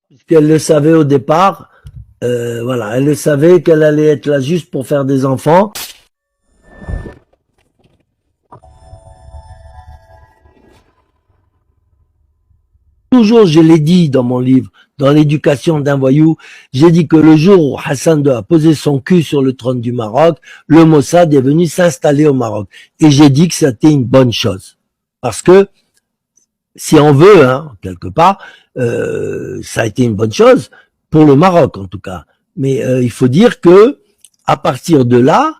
Puisqu'elle le savait au départ, voilà, elle le savait qu'elle allait être là juste pour faire des enfants. Toujours, je l'ai dit dans mon livre, dans l'éducation d'un voyou, j'ai dit que le jour où Hassan II a posé son cul sur le trône du Maroc, le Mossad est venu s'installer au Maroc. Et j'ai dit que c'était une bonne chose. Parce que, si on veut, hein, quelque part, ça a été une bonne chose, pour le Maroc en tout cas. Mais il faut dire que, à partir de là,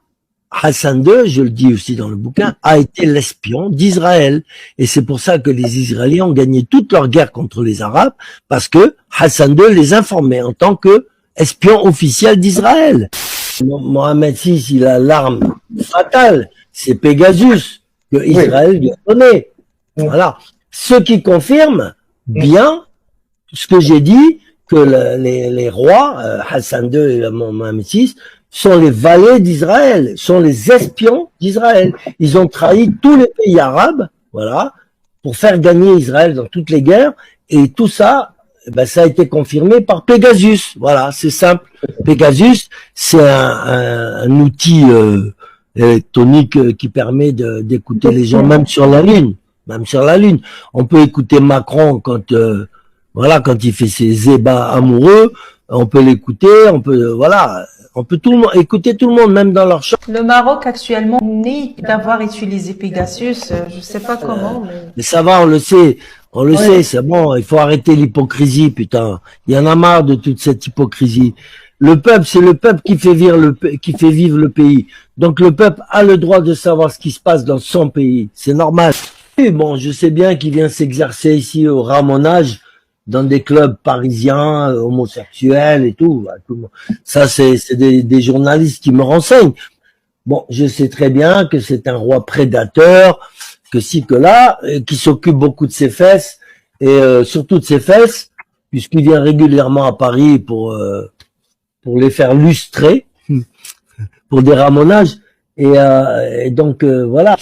Hassan II, je le dis aussi dans le bouquin, a été l'espion d'Israël. Et c'est pour ça que les Israéliens ont gagné toute leur guerre contre les Arabes, parce que Hassan II les informait en tant que espion officiel d'Israël. Mohamed VI, il a l'arme fatale, c'est Pegasus, que Israël lui a donné. Voilà. Ce qui confirme bien ce que j'ai dit, que les rois, Hassan II et Mohamed VI, sont les valets d'Israël, sont les espions d'Israël. Ils ont trahi tous les pays arabes, voilà, pour faire gagner Israël dans toutes les guerres, et tout ça, ben, ça a été confirmé par Pegasus. Voilà, c'est simple. Pegasus, c'est un outil électronique qui permet d'écouter les gens, même sur la Lune. Même sur la Lune. On peut écouter Macron quand voilà, quand il fait ses ébats amoureux, on peut l'écouter, on peut voilà, on peut écouter tout le monde, même dans leur chambre. Le Maroc actuellement nie d'avoir utilisé Pegasus, je sais pas comment, mais ça va, on le sait, c'est bon, il faut arrêter l'hypocrisie, putain. Il y en a marre de toute cette hypocrisie. Le peuple, c'est le peuple qui fait vivre le pays. Donc le peuple a le droit de savoir ce qui se passe dans son pays, c'est normal. Et bon, je sais bien qu'il vient s'exercer ici au ramonage dans des clubs parisiens, homosexuels et tout. Ça, c'est des journalistes qui me renseignent. Bon, je sais très bien que c'est un roi prédateur, que ci, que là, qui s'occupe beaucoup de ses fesses, et surtout de ses fesses, puisqu'il vient régulièrement à Paris pour les faire lustrer, pour des ramonages. Et donc, voilà.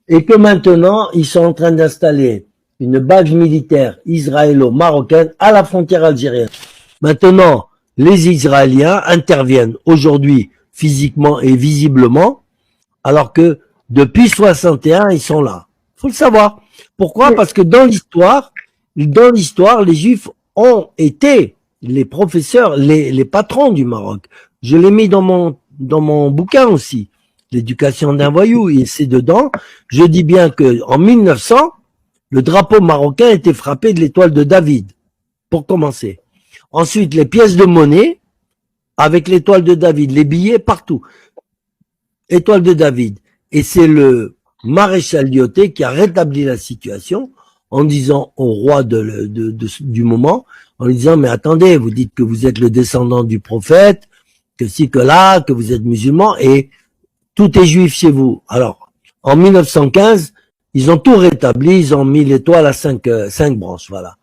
Et que maintenant, ils sont en train d'installer une base militaire israélo-marocaine à la frontière algérienne. Maintenant, les Israéliens interviennent aujourd'hui physiquement et visiblement, alors que depuis 61, ils sont là. Faut le savoir. Pourquoi? Parce que dans l'histoire, les Juifs ont été les professeurs, les patrons du Maroc. Je l'ai mis dans mon bouquin aussi. L'éducation d'un voyou, et c'est dedans. Je dis bien que en 1900, le drapeau marocain était frappé de l'étoile de David, pour commencer. Ensuite, les pièces de monnaie avec l'étoile de David, les billets partout. Étoile de David. Et c'est le maréchal Lyautey qui a rétabli la situation en disant au roi du moment, en lui disant, mais attendez, vous dites que vous êtes le descendant du prophète, que si, que là, que vous êtes musulman, et tout est juif chez vous. Alors, en 1915, ils ont tout rétabli, ils ont mis l'étoile à 5 branches, voilà.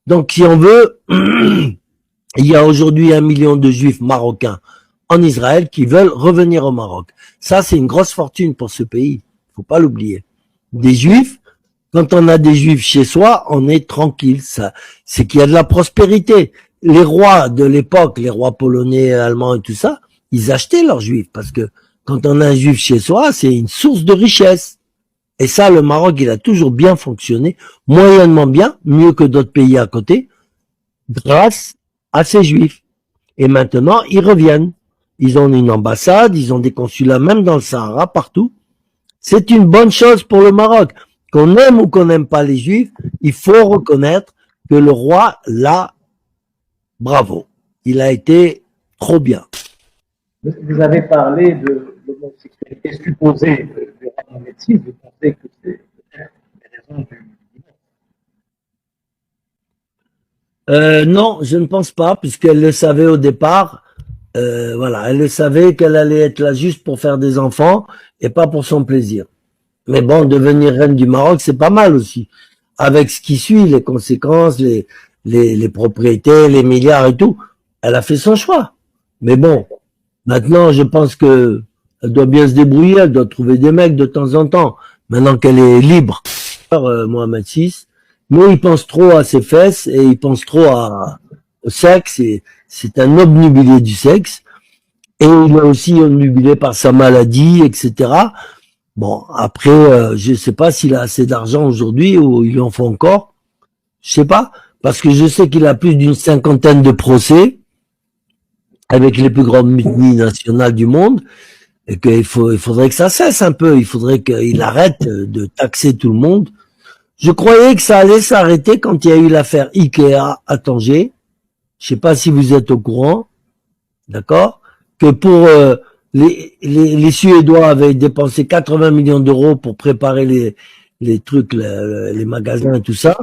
Donc, si on veut, il y a aujourd'hui 1 million de juifs marocains en Israël qui veulent revenir au Maroc. Ça, c'est une grosse fortune pour ce pays. Faut pas l'oublier. Des juifs, quand on a des juifs chez soi, on est tranquille. Ça, c'est qu'il y a de la prospérité. Les rois de l'époque, les rois polonais, allemands et tout ça, ils achetaient leurs juifs parce que quand on a un juif chez soi, c'est une source de richesse. Et ça, le Maroc, il a toujours bien fonctionné, moyennement bien, mieux que d'autres pays à côté, grâce à ces juifs. Et maintenant, ils reviennent. Ils ont une ambassade, ils ont des consulats même dans le Sahara, partout. C'est une bonne chose pour le Maroc. Qu'on aime ou qu'on n'aime pas les juifs, il faut reconnaître que le roi, là, bravo. Il a été trop bien. Vous avez parlé de l'homosexualité supposée du roi Mohamed VI. Vous pensez que c'est peut-être les raisons du divorce? Non, je ne pense pas, puisqu'elle le savait au départ. Voilà, elle le savait qu'elle allait être là juste pour faire des enfants et pas pour son plaisir. Mais bon, devenir reine du Maroc, c'est pas mal aussi. Avec ce qui suit, les conséquences, les propriétés, les milliards et tout. Elle a fait son choix. Mais bon, maintenant, je pense que elle doit bien se débrouiller, elle doit trouver des mecs de temps en temps, maintenant qu'elle est libre. Mohamed VI, mais il pense trop à ses fesses et il pense trop à au sexe, et c'est un obnubilé du sexe, et il est aussi obnubilé par sa maladie, etc. Bon, après, je sais pas s'il a assez d'argent aujourd'hui ou il en faut encore, je sais pas, parce que je sais qu'il a plus d'une 50aine de procès avec les plus grandes mutinies nationales du monde, et il faudrait que ça cesse un peu, il faudrait qu'il arrête de taxer tout le monde. Je croyais que ça allait s'arrêter quand il y a eu l'affaire Ikea à Tanger. Je sais pas si vous êtes au courant, d'accord, que pour les Suédois avaient dépensé 80 millions d'euros pour préparer les trucs, les magasins et tout ça,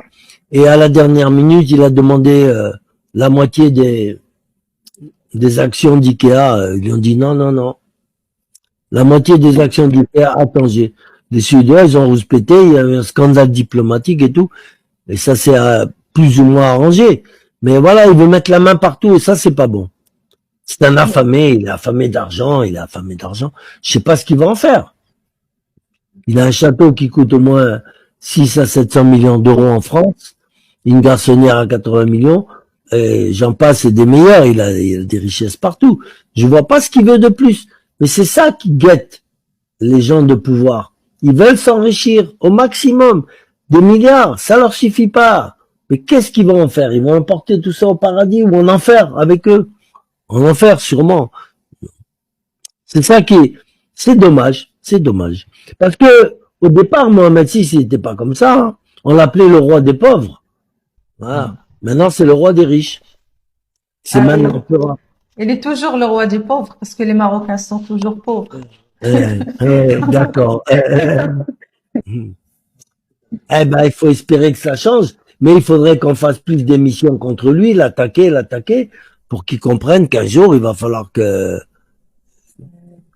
et à la dernière minute, il a demandé la moitié des actions d'Ikea. Ils lui ont dit non, non, non. La moitié des actions d'Ikea à Tanger. Les Suédois, ils ont rouspété, il y a eu un scandale diplomatique et tout, et ça s'est plus ou moins arrangé. Mais voilà, il veut mettre la main partout, et ça, c'est pas bon. C'est un affamé, il est affamé d'argent, Je sais pas ce qu'il va en faire. Il a un château qui coûte au moins 6 à 700 millions d'euros en France, une garçonnière à 80 millions, et j'en passe, et des meilleurs, il a des richesses partout. Je vois pas ce qu'il veut de plus. Mais c'est ça qui guette les gens de pouvoir. Ils veulent s'enrichir au maximum. Des milliards, ça leur suffit pas. Mais qu'est-ce qu'ils vont en faire? Ils vont emporter tout ça au paradis ou en enfer avec eux? En enfer, sûrement. C'est ça c'est dommage. Parce que, au départ, Mohamed VI, il n'était pas comme ça, hein. On l'appelait le roi des pauvres. Voilà. Maintenant, c'est le roi des riches. C'est même l'empereur. Il est toujours le roi des pauvres parce que les Marocains sont toujours pauvres. D'accord. Eh ben, il faut espérer que ça change, mais il faudrait qu'on fasse plus d'émissions contre lui, l'attaquer, pour qu'il comprenne qu'un jour, il va falloir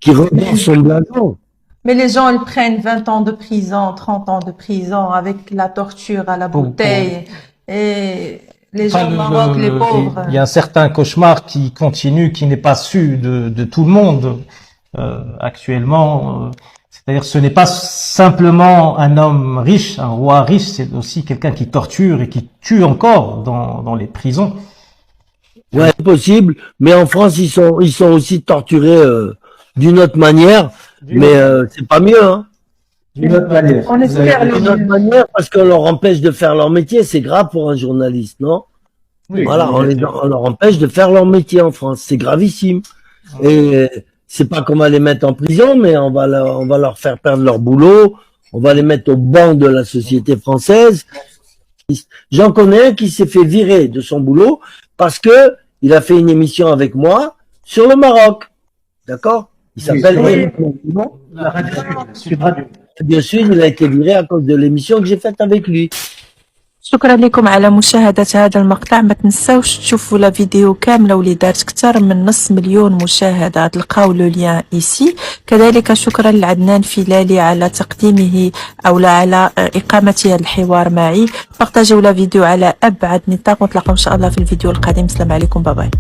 qu'il rembourse son blason. Mais les gens, ils prennent 20 ans de prison, 30 ans de prison avec la torture à la bouteille. Et les gens au Maroc, les pauvres. Il y a un certain cauchemar qui continue, qui n'est pas su de tout le monde actuellement. C'est-à-dire, ce n'est pas simplement un homme riche, un roi riche, c'est aussi quelqu'un qui torture et qui tue encore dans les prisons. Ouais, c'est possible, mais en France, ils sont aussi torturés d'une autre manière, mais c'est pas mieux, hein. D'une autre manière. On espère D'une autre manière, parce qu'on leur empêche de faire leur métier, c'est grave pour un journaliste, non? Oui, Voilà, on leur empêche de faire leur métier en France, c'est gravissime. Et c'est pas qu'on va les mettre en prison, mais on va leur faire perdre leur boulot, on va les mettre au banc de la société française. J'en connais un qui s'est fait virer de son boulot parce que il a fait une émission avec moi sur le Maroc. D'accord? Il s'appelle la radio, Sud Radio. Bien sûr, il a été viré à cause de l'émission que j'ai faite avec lui. شكرا لكم على مشاهدة هذا المقطع. ما تنساوش تشوفوا لا فيديو كاملة واللي دارت أكثر من 500,000 مشاهدة. تلقاو لو لين إيسي. كذلك شكرا لعدنان فيلالي على تقديمه أو على إقامته الحوار معي. بارتاجيو لا فيديو على أبعد نطاق ونتلاقاو إن شاء الله في الفيديو القادم. السلام عليكم، باي باي.